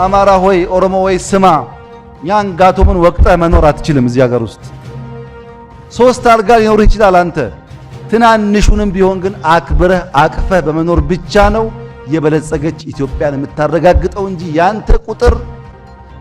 አማራ ሆይ ኦሮሞ ሆይ ስማ፣ ያን ጋቶምን ወቅጠህ መኖር አትችልም። እዚህ ሀገር ውስጥ 3 አልጋ ሊኖርህ ይችላል። አንተ ትናንሹንም ቢሆን ግን አክብረህ አቅፈህ በመኖር ብቻ ነው የበለጸገች ኢትዮጵያን የምታረጋግጠው እንጂ ያንተ ቁጥር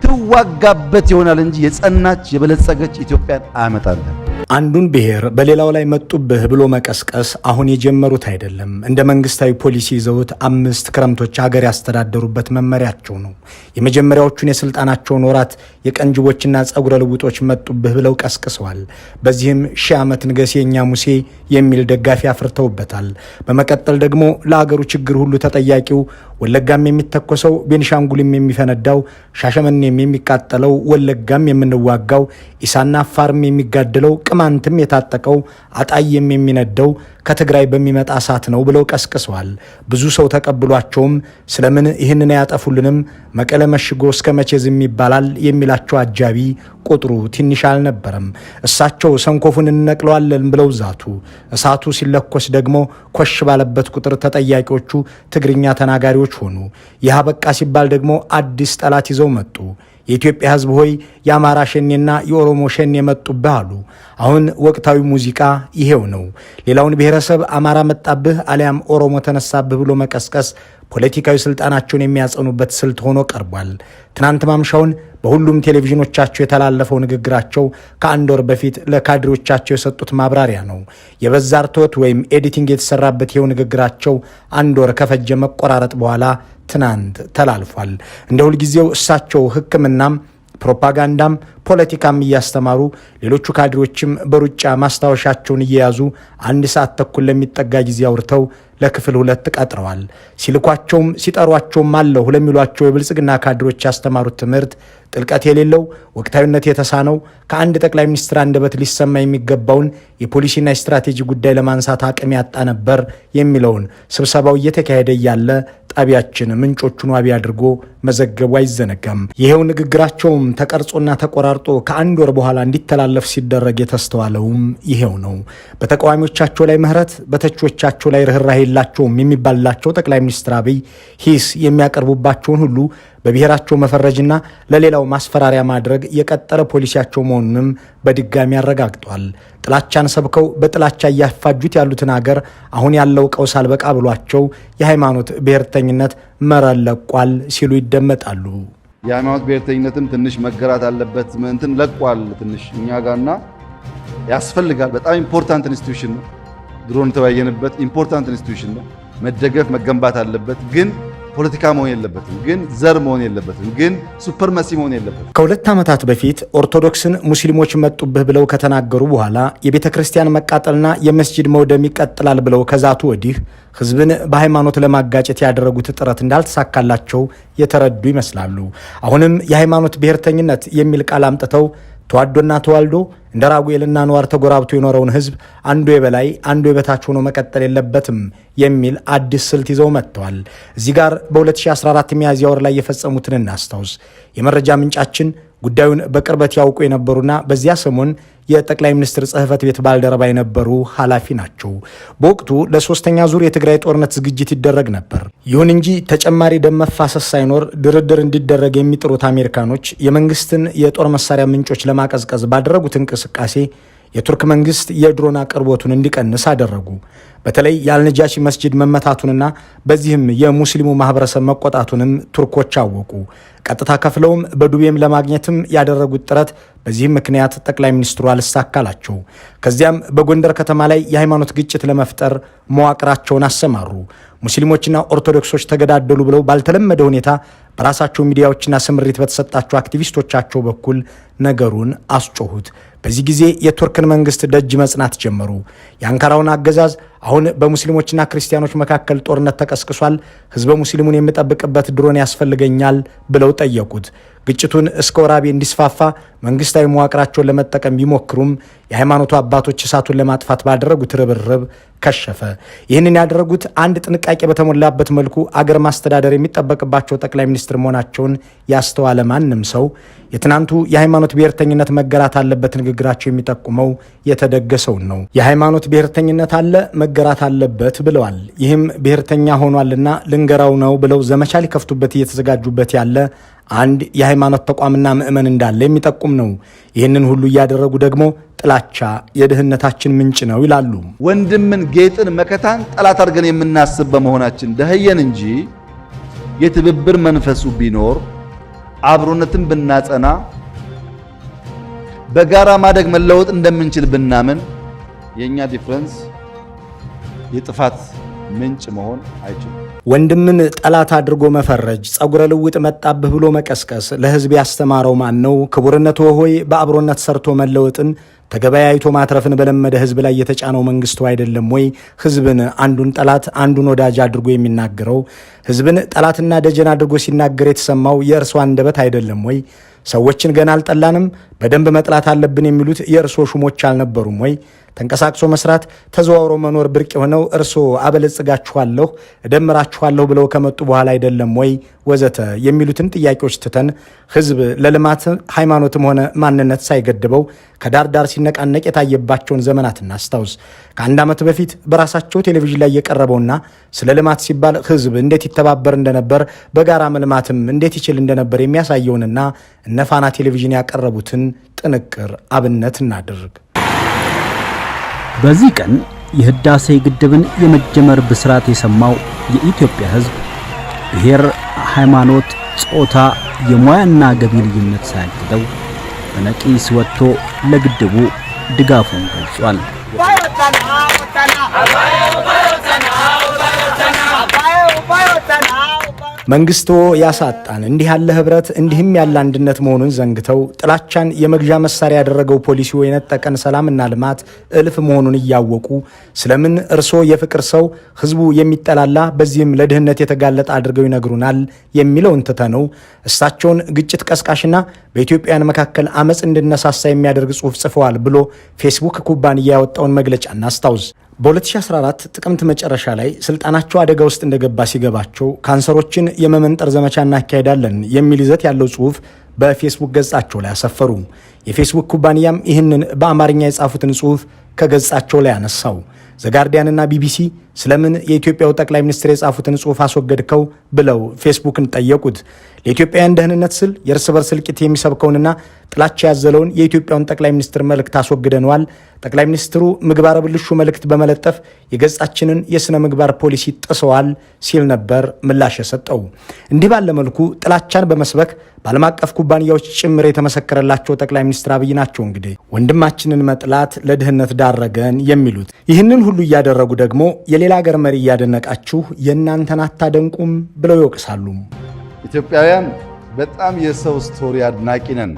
ትዋጋበት ይሆናል እንጂ የጸናች የበለጸገች ኢትዮጵያን አያመጣልህ። አንዱን ብሔር በሌላው ላይ መጡብህ ብሎ መቀስቀስ አሁን የጀመሩት አይደለም። እንደ መንግስታዊ ፖሊሲ ይዘውት 5 ክረምቶች ሀገር ያስተዳደሩበት መመሪያቸው ነው። የመጀመሪያዎቹን የስልጣናቸውን ወራት የቀንጅቦችና ጸጉረ ልውጦች መጡብህ ብለው ቀስቅሰዋል። በዚህም 1000 ዓመት ንገስ የኛ ሙሴ የሚል ደጋፊ አፍርተውበታል። በመቀጠል ደግሞ ለሀገሩ ችግር ሁሉ ተጠያቂው ወለጋም የሚተኮሰው ቤንሻንጉልም የሚፈነዳው ሻሸመኔም የሚቃጠለው ወለጋም የምንዋጋው ኢሳና አፋርም የሚጋደለው ቅማንትም የታጠቀው አጣየም የሚነደው ከትግራይ በሚመጣ እሳት ነው ብለው ቀስቅሰዋል። ብዙ ሰው ተቀብሏቸውም ስለምን ይህንን ያጠፉልንም መቀለ መሽጎ እስከ መቼ ዝም ይባላል የሚላቸው አጃቢ ቁጥሩ ትንሽ አልነበረም። እሳቸው ሰንኮፉን እንነቅለዋለን ብለው ዛቱ። እሳቱ ሲለኮስ ደግሞ ኮሽ ባለበት ቁጥር ተጠያቂዎቹ ትግርኛ ተናጋሪዎች ሆኑ። ይህ በቃ ሲባል ደግሞ አዲስ ጠላት ይዘው መጡ። የኢትዮጵያ ሕዝብ ሆይ የአማራ ሸኔና የኦሮሞ ሸኔ መጡብህ አሉ። አሁን ወቅታዊ ሙዚቃ ይሄው ነው። ሌላውን ብሔረሰብ አማራ መጣብህ አሊያም ኦሮሞ ተነሳብህ ብሎ መቀስቀስ ፖለቲካዊ ስልጣናቸውን የሚያጸኑበት ስልት ሆኖ ቀርቧል። ትናንት ማምሻውን በሁሉም ቴሌቪዥኖቻቸው የተላለፈው ንግግራቸው ከአንድ ወር በፊት ለካድሬዎቻቸው የሰጡት ማብራሪያ ነው። የበዛ ርቶት ወይም ኤዲቲንግ የተሰራበት ይኸው ንግግራቸው 1 ወር ከፈጀ መቆራረጥ በኋላ ትናንት ተላልፏል። እንደ ሁልጊዜው እሳቸው ሕክምናም ፕሮፓጋንዳም ፖለቲካም እያስተማሩ ሌሎቹ ካድሬዎችም በሩጫ ማስታወሻቸውን እየያዙ 1 ሰዓት ተኩል ለሚጠጋ ጊዜ አውርተው ለክፍል 2 ቀጥረዋል። ሲልኳቸውም ሲጠሯቸውም አለሁ ለሚሏቸው የብልጽግና ካድሬዎች ያስተማሩት ትምህርት ጥልቀት የሌለው ወቅታዊነት የተሳነው ከአንድ ጠቅላይ ሚኒስትር አንደበት ሊሰማ የሚገባውን የፖሊሲና የስትራቴጂ ጉዳይ ለማንሳት አቅም ያጣ ነበር የሚለውን ስብሰባው እየተካሄደ እያለ ጣቢያችን ምንጮቹን ዋቢ አድርጎ መዘገቡ አይዘነጋም። ይሄው ንግግራቸውም ተቀርጾና ተቆራርጦ ከ1 ወር በኋላ እንዲተላለፍ ሲደረግ የተስተዋለውም ይሄው ነው። በተቃዋሚዎቻቸው ላይ ምህረት፣ በተቾቻቸው ላይ ርህራሄ የላቸውም የሚባልላቸው ጠቅላይ ሚኒስትር አብይ ሂስ የሚያቀርቡባቸውን ሁሉ በብሔራቸው መፈረጅና ለሌላው ማስፈራሪያ ማድረግ የቀጠረ ፖሊሲያቸው መሆኑንም በድጋሚ አረጋግጧል። ጥላቻን ሰብከው በጥላቻ እያፋጁት ያሉትን ሀገር አሁን ያለው ቀውስ አልበቃ ብሏቸው የሃይማኖት ብሔርተኝነት መረን ለቋል ሲሉ ይደመጣሉ። የሃይማኖት ብሔርተኝነትም ትንሽ መገራት አለበት። እንትን ለቋል ትንሽ እኛ ጋርና ያስፈልጋል። በጣም ኢምፖርታንት ኢንስቲትዩሽን ነው። ድሮን ተወያየንበት። ኢምፖርታንት ኢንስቲትዩሽን ነው። መደገፍ መገንባት አለበት። ግን ፖለቲካ መሆን የለበትም። ግን ዘር መሆን የለበትም። ግን ሱፐርማሲ መሆን የለበትም። ከ2 ዓመታት በፊት ኦርቶዶክስን ሙስሊሞች መጡብህ ብለው ከተናገሩ በኋላ የቤተ ክርስቲያን መቃጠልና የመስጂድ መውደም ይቀጥላል ብለው ከዛቱ ወዲህ ሕዝብን በሃይማኖት ለማጋጨት ያደረጉት ጥረት እንዳልተሳካላቸው የተረዱ ይመስላሉ። አሁንም የሃይማኖት ብሔርተኝነት የሚል ቃል አምጥተው ተዋዶና ተዋልዶ እንደ ራጉኤልና ነዋር ተጎራብቶ የኖረውን ሕዝብ አንዱ የበላይ አንዱ የበታች ሆኖ መቀጠል የለበትም የሚል አዲስ ስልት ይዘው መጥተዋል። እዚህ ጋር በ2014 ሚያዝያ ወር ላይ የፈጸሙትን እናስታውስ። የመረጃ ምንጫችን ጉዳዩን በቅርበት ያውቁ የነበሩና በዚያ ሰሞን የጠቅላይ ሚኒስትር ጽሕፈት ቤት ባልደረባ የነበሩ ኃላፊ ናቸው። በወቅቱ ለ3ኛ ዙር የትግራይ ጦርነት ዝግጅት ይደረግ ነበር። ይሁን እንጂ ተጨማሪ ደም መፋሰስ ሳይኖር ድርድር እንዲደረግ የሚጥሩት አሜሪካኖች የመንግስትን የጦር መሳሪያ ምንጮች ለማቀዝቀዝ ባደረጉት እንቅስቃሴ የቱርክ መንግስት የድሮን አቅርቦቱን እንዲቀንስ አደረጉ። በተለይ የአልነጃሺ መስጂድ መመታቱንና በዚህም የሙስሊሙ ማህበረሰብ መቆጣቱንም ቱርኮች አወቁ። ቀጥታ ከፍለውም በዱቤም ለማግኘትም ያደረጉት ጥረት በዚህም ምክንያት ጠቅላይ ሚኒስትሩ አልሳካላቸው። ከዚያም በጎንደር ከተማ ላይ የሃይማኖት ግጭት ለመፍጠር መዋቅራቸውን አሰማሩ። ሙስሊሞችና ኦርቶዶክሶች ተገዳደሉ ብለው ባልተለመደ ሁኔታ በራሳቸው ሚዲያዎችና ስምሪት በተሰጣቸው አክቲቪስቶቻቸው በኩል ነገሩን አስጮሁት። በዚህ ጊዜ የቱርክን መንግስት ደጅ መጽናት ጀመሩ። የአንካራውን አገዛዝ አሁን በሙስሊሞችና ክርስቲያኖች መካከል ጦርነት ተቀስቅሷል፣ ህዝበ ሙስሊሙን የሚጠብቅበት ድሮን ያስፈልገኛል ብለው ጠየቁት። ግጭቱን እስከ ወራቤ እንዲስፋፋ መንግስታዊ መዋቅራቸውን ለመጠቀም ቢሞክሩም የሃይማኖቱ አባቶች እሳቱን ለማጥፋት ባደረጉት ርብርብ ከሸፈ። ይህንን ያደረጉት አንድ ጥንቃቄ በተሞላበት መልኩ አገር ማስተዳደር የሚጠበቅባቸው ጠቅላይ ሚኒስትር መሆናቸውን ያስተዋለ ማንም ሰው የትናንቱ የሃይማኖት ብሔርተኝነት መገራት አለበት ንግግራቸው የሚጠቁመው የተደገሰውን ነው። የሃይማኖት ብሔርተኝነት አለ መገራት አለበት ብለዋል። ይህም ብሔርተኛ ሆኗልና ልንገራው ነው ብለው ዘመቻ ሊከፍቱበት እየተዘጋጁበት ያለ አንድ የሃይማኖት ተቋምና ምዕመን እንዳለ የሚጠቁም ነው። ይህንን ሁሉ እያደረጉ ደግሞ ጥላቻ የድህነታችን ምንጭ ነው ይላሉ። ወንድምን፣ ጌጥን፣ መከታን ጠላት አድርገን የምናስብ በመሆናችን ደህየን እንጂ የትብብር መንፈሱ ቢኖር አብሮነትን ብናጸና በጋራ ማደግ መለወጥ እንደምንችል ብናምን የኛ ዲፍረንስ የጥፋት ምንጭ መሆን አይችልም። ወንድምን ጠላት አድርጎ መፈረጅ፣ ጸጉረ ልውጥ መጣብህ ብሎ መቀስቀስ ለህዝብ ያስተማረው ማን ነው? ክቡርነቱ ሆይ በአብሮነት ሰርቶ መለወጥን ተገበያይቶ ማትረፍን በለመደ ህዝብ ላይ የተጫነው መንግስቱ አይደለም ወይ? ህዝብን አንዱን ጠላት አንዱን ወዳጅ አድርጎ የሚናገረው ህዝብን ጠላትና ደጀን አድርጎ ሲናገር የተሰማው የእርሶ አንደበት አይደለም ወይ? ሰዎችን ገና አልጠላንም በደንብ መጥላት አለብን የሚሉት የእርሶ ሹሞች አልነበሩም ወይ? ተንቀሳቅሶ መስራት ተዘዋውሮ መኖር ብርቅ የሆነው እርሶ አበለጽጋችኋለሁ እደምራችኋለሁ ብለው ከመጡ በኋላ አይደለም ወይ? ወዘተ የሚሉትን ጥያቄዎች ትተን ህዝብ ለልማት ሃይማኖትም ሆነ ማንነት ሳይገድበው ከዳር ዳር ሲነቃነቅ የታየባቸውን ዘመናት እናስታውስ። ከአንድ ዓመት በፊት በራሳቸው ቴሌቪዥን ላይ የቀረበውና ስለ ልማት ሲባል ህዝብ እንዴት ይተባበር እንደነበር በጋራ መልማትም እንዴት ይችል እንደነበር የሚያሳየውንና እነ ፋና ቴሌቪዥን ያቀረቡትን ጥንቅር አብነት እናድርግ። በዚህ ቀን የህዳሴ ግድብን የመጀመር ብስራት የሰማው የኢትዮጵያ ህዝብ ብሔር፣ ሃይማኖት፣ ጾታ፣ የሙያና ገቢ ልዩነት ሳያግደው በነቂስ ወጥቶ ለግድቡ ድጋፉን ገልጿል። መንግስቶ ያሳጣን እንዲህ ያለ ህብረት እንዲህም ያለ አንድነት መሆኑን ዘንግተው ጥላቻን የመግዣ መሳሪያ ያደረገው ፖሊሲው የነጠቀን ሰላምና ልማት እልፍ መሆኑን እያወቁ ስለምን እርሶ የፍቅር ሰው ህዝቡ የሚጠላላ በዚህም ለድህነት የተጋለጠ አድርገው ይነግሩናል የሚለውን ትተነው እሳቸውን ግጭት ቀስቃሽና በኢትዮጵያውያን መካከል አመፅ እንድነሳሳ የሚያደርግ ጽሑፍ ጽፈዋል ብሎ ፌስቡክ ኩባንያ ያወጣውን መግለጫ እናስታውስ። በ2014 ጥቅምት መጨረሻ ላይ ስልጣናቸው አደጋ ውስጥ እንደገባ ሲገባቸው ካንሰሮችን የመመንጠር ዘመቻ እናካሄዳለን የሚል ይዘት ያለው ጽሑፍ በፌስቡክ ገጻቸው ላይ አሰፈሩ። የፌስቡክ ኩባንያም ይህንን በአማርኛ የጻፉትን ጽሑፍ ከገጻቸው ላይ አነሳው። ዘጋርዲያንና ቢቢሲ ስለምን የኢትዮጵያው ጠቅላይ ሚኒስትር የጻፉትን ጽሑፍ አስወገድከው ብለው ፌስቡክን ጠየቁት። ለኢትዮጵያውያን ደህንነት ስል የእርስ በርስ እልቂት የሚሰብከውንና ጥላቻ ያዘለውን የኢትዮጵያውን ጠቅላይ ሚኒስትር መልእክት አስወግደነዋል። ጠቅላይ ሚኒስትሩ ምግባረ ብልሹ መልእክት በመለጠፍ የገጻችንን የሥነ ምግባር ፖሊሲ ጥሰዋል ሲል ነበር ምላሽ የሰጠው። እንዲህ ባለ መልኩ ጥላቻን በመስበክ በዓለም አቀፍ ኩባንያዎች ጭምር የተመሰከረላቸው ጠቅላይ ሚኒስትር አብይ ናቸው እንግዲህ ወንድማችንን መጥላት ለድህነት ዳረገን የሚሉት። ይህንን ሁሉ እያደረጉ ደግሞ የሌላ ሀገር መሪ እያደነቃችሁ የእናንተን አታደንቁም ብለው ይወቅሳሉ። ኢትዮጵያውያን በጣም የሰው ስቶሪ አድናቂ ነን።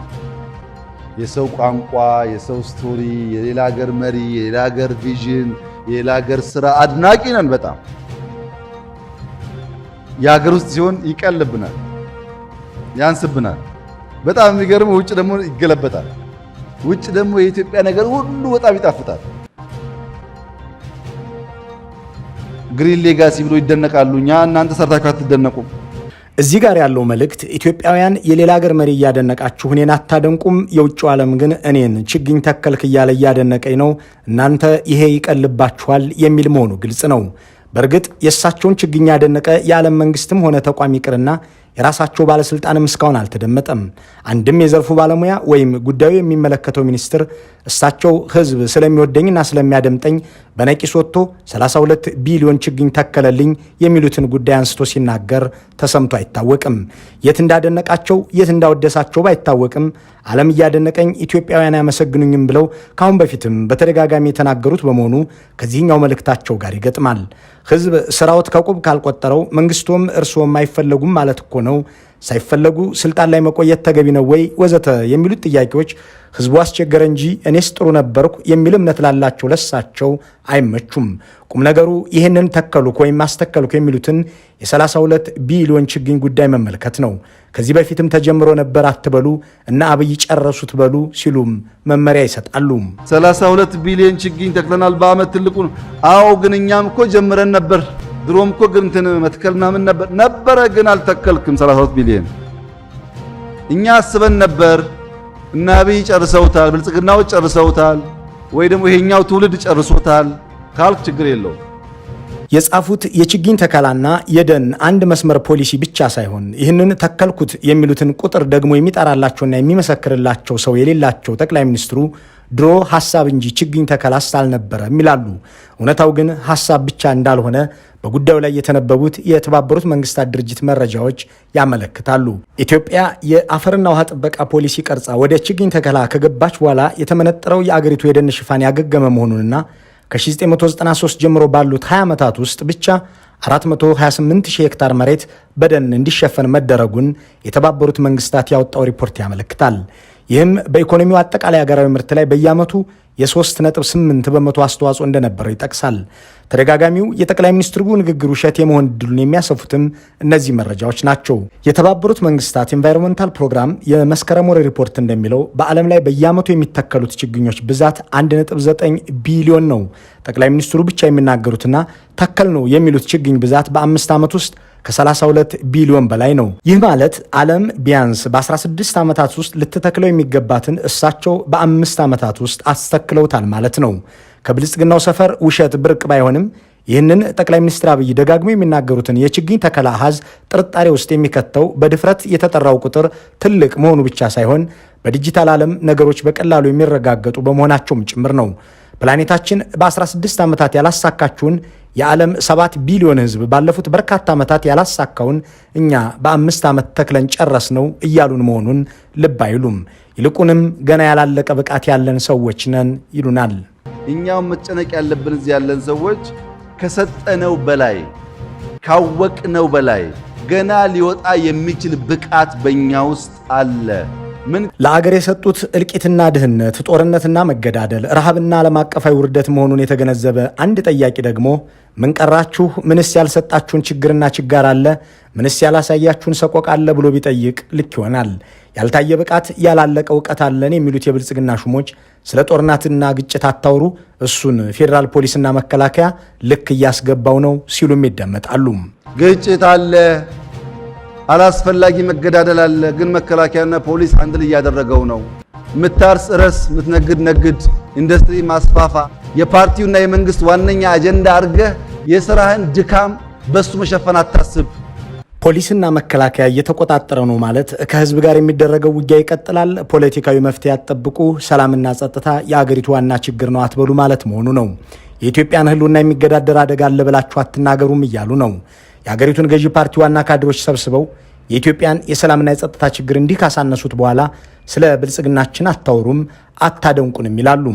የሰው ቋንቋ፣ የሰው ስቶሪ፣ የሌላ ሀገር መሪ፣ የሌላ ሀገር ቪዥን፣ የሌላ ሀገር ስራ አድናቂ ነን። በጣም የሀገር ውስጥ ሲሆን ይቀልብናል፣ ያንስብናል። በጣም የሚገርመው ውጭ ደግሞ ይገለበጣል። ውጭ ደግሞ የኢትዮጵያ ነገር ሁሉ በጣም ይጣፍጣል። ግሪን ሌጋሲ ብሎ ይደነቃሉ። እኛ እናንተ ሰርታችሁ አትደነቁም። እዚህ ጋር ያለው መልእክት ኢትዮጵያውያን የሌላ ሀገር መሪ እያደነቃችሁ እኔን አታደንቁም፣ የውጭው ዓለም ግን እኔን ችግኝ ተከልክ እያለ እያደነቀኝ ነው፣ እናንተ ይሄ ይቀልባችኋል የሚል መሆኑ ግልጽ ነው። በእርግጥ የእሳቸውን ችግኝ ያደነቀ የዓለም መንግስትም ሆነ ተቋም ይቅርና የራሳቸው ባለስልጣንም እስካሁን አልተደመጠም። አንድም የዘርፉ ባለሙያ ወይም ጉዳዩ የሚመለከተው ሚኒስትር እሳቸው ህዝብ ስለሚወደኝና ስለሚያደምጠኝ በነቂስ ወጥቶ 32 ቢሊዮን ችግኝ ተከለልኝ የሚሉትን ጉዳይ አንስቶ ሲናገር ተሰምቶ አይታወቅም። የት እንዳደነቃቸው የት እንዳወደሳቸው ባይታወቅም ዓለም እያደነቀኝ ኢትዮጵያውያን አያመሰግኑኝም ብለው ካሁን በፊትም በተደጋጋሚ የተናገሩት በመሆኑ ከዚህኛው መልእክታቸው ጋር ይገጥማል። ህዝብ ስራዎት ከቁብ ካልቆጠረው መንግስቶም እርስዎም አይፈለጉም ማለት እኮ ነው። ሳይፈለጉ ስልጣን ላይ መቆየት ተገቢ ነው ወይ ወዘተ የሚሉት ጥያቄዎች ህዝቡ አስቸገረ እንጂ እኔስ ጥሩ ነበርኩ የሚል እምነት ላላቸው ለሳቸው አይመቹም። ቁም ነገሩ ይህንን ተከሉክ ወይም አስተከሉክ የሚሉትን የ32 ቢሊዮን ችግኝ ጉዳይ መመልከት ነው። ከዚህ በፊትም ተጀምሮ ነበር አትበሉ እና አብይ ጨረሱት በሉ ሲሉም መመሪያ ይሰጣሉ። 32 ቢሊዮን ችግኝ ተክለናል በአመት ትልቁ ነው። አዎ ግን እኛም እኮ ጀምረን ነበር። ድሮም እኮ ግን መትከል ምናምን ነበረ ግን አልተከልክም። 32 ቢሊዮን እኛ አስበን ነበር እና አብይ ጨርሰውታል፣ ብልጽግናዎች ጨርሰውታል፣ ወይ ደግሞ ይሄኛው ትውልድ ጨርሶታል ካልክ ችግር የለውም። የጻፉት የችግኝ ተከላና የደን አንድ መስመር ፖሊሲ ብቻ ሳይሆን ይህንን ተከልኩት የሚሉትን ቁጥር ደግሞ የሚጠራላቸውና የሚመሰክርላቸው ሰው የሌላቸው ጠቅላይ ሚኒስትሩ ድሮ ሐሳብ እንጂ ችግኝ ተከላስ አልነበረም ይላሉ። እውነታው ግን ሐሳብ ብቻ እንዳልሆነ በጉዳዩ ላይ የተነበቡት የተባበሩት መንግስታት ድርጅት መረጃዎች ያመለክታሉ። ኢትዮጵያ የአፈርና ውሃ ጥበቃ ፖሊሲ ቀርጻ ወደ ችግኝ ተከላ ከገባች በኋላ የተመነጠረው የአገሪቱ የደን ሽፋን ያገገመ መሆኑንና ከ1993 ጀምሮ ባሉት 20 ዓመታት ውስጥ ብቻ 428,000 ሄክታር መሬት በደን እንዲሸፈን መደረጉን የተባበሩት መንግስታት ያወጣው ሪፖርት ያመለክታል። ይህም በኢኮኖሚው አጠቃላይ ሀገራዊ ምርት ላይ በየዓመቱ የ3.8 በመቶ አስተዋጽኦ እንደነበረው ይጠቅሳል። ተደጋጋሚው የጠቅላይ ሚኒስትሩ ንግግር ውሸት የመሆን ዕድሉን የሚያሰፉትም እነዚህ መረጃዎች ናቸው። የተባበሩት መንግስታት ኤንቫይሮንመንታል ፕሮግራም የመስከረም ወር ሪፖርት እንደሚለው በዓለም ላይ በየዓመቱ የሚተከሉት ችግኞች ብዛት 1.9 ቢሊዮን ነው። ጠቅላይ ሚኒስትሩ ብቻ የሚናገሩትና ተከል ነው የሚሉት ችግኝ ብዛት በ5 ዓመት ውስጥ ከ32 ቢሊዮን በላይ ነው። ይህ ማለት ዓለም ቢያንስ በ16 ዓመታት ውስጥ ልትተክለው የሚገባትን እሳቸው በ5 ዓመታት ውስጥ አስተክለውታል ማለት ነው። ከብልጽግናው ሰፈር ውሸት ብርቅ ባይሆንም ይህንን ጠቅላይ ሚኒስትር አብይ ደጋግሞ የሚናገሩትን የችግኝ ተከላ አሃዝ ጥርጣሬ ውስጥ የሚከተው በድፍረት የተጠራው ቁጥር ትልቅ መሆኑ ብቻ ሳይሆን በዲጂታል ዓለም ነገሮች በቀላሉ የሚረጋገጡ በመሆናቸውም ጭምር ነው። ፕላኔታችን በ16 ዓመታት ያላሳካችውን የዓለም 7 ቢሊዮን ሕዝብ ባለፉት በርካታ ዓመታት ያላሳካውን እኛ በ5 ዓመት ተክለን ጨረስ ነው እያሉን መሆኑን ልብ አይሉም። ይልቁንም ገና ያላለቀ ብቃት ያለን ሰዎች ነን ይሉናል። እኛው መጨነቅ ያለብን እዚህ ያለን ሰዎች ከሰጠነው በላይ ካወቅነው በላይ ገና ሊወጣ የሚችል ብቃት በእኛ ውስጥ አለ። ምን ለአገር የሰጡት እልቂትና ድህነት፣ ጦርነትና መገዳደል፣ ረሃብና ዓለም አቀፋዊ ውርደት መሆኑን የተገነዘበ አንድ ጠያቂ ደግሞ ምን ቀራችሁ? ምንስ ያልሰጣችሁን ችግርና ችጋር አለ? ምንስ ያላሳያችሁን ሰቆቃ አለ ብሎ ቢጠይቅ ልክ ይሆናል። ያልታየ ብቃት፣ ያላለቀ እውቀት አለን የሚሉት የብልጽግና ሹሞች ስለ ጦርነትና ግጭት አታውሩ፣ እሱን ፌዴራል ፖሊስና መከላከያ ልክ እያስገባው ነው ሲሉም ይደመጣሉ። ግጭት አለ፣ አላስፈላጊ መገዳደል አለ፣ ግን መከላከያና ፖሊስ አንድ ላይ እያደረገው ነው። ምታርስ እረስ፣ ምትነግድ ነግድ፣ ኢንዱስትሪ ማስፋፋ የፓርቲውና የመንግስት ዋነኛ አጀንዳ አድርገህ የሥራህን ድካም በሱ መሸፈን አታስብ። ፖሊስና መከላከያ እየተቆጣጠረ ነው ማለት ከህዝብ ጋር የሚደረገው ውጊያ ይቀጥላል፣ ፖለቲካዊ መፍትሄ ያጠብቁ፣ ሰላምና ጸጥታ የአገሪቱ ዋና ችግር ነው አትበሉ ማለት መሆኑ ነው። የኢትዮጵያን ህልውና የሚገዳደር አደጋ አለ ብላችሁ አትናገሩም እያሉ ነው። የአገሪቱን ገዢ ፓርቲ ዋና ካድሮች ሰብስበው የኢትዮጵያን የሰላምና የጸጥታ ችግር እንዲህ ካሳነሱት በኋላ ስለ ብልጽግናችን አታወሩም፣ አታደንቁንም ይላሉ።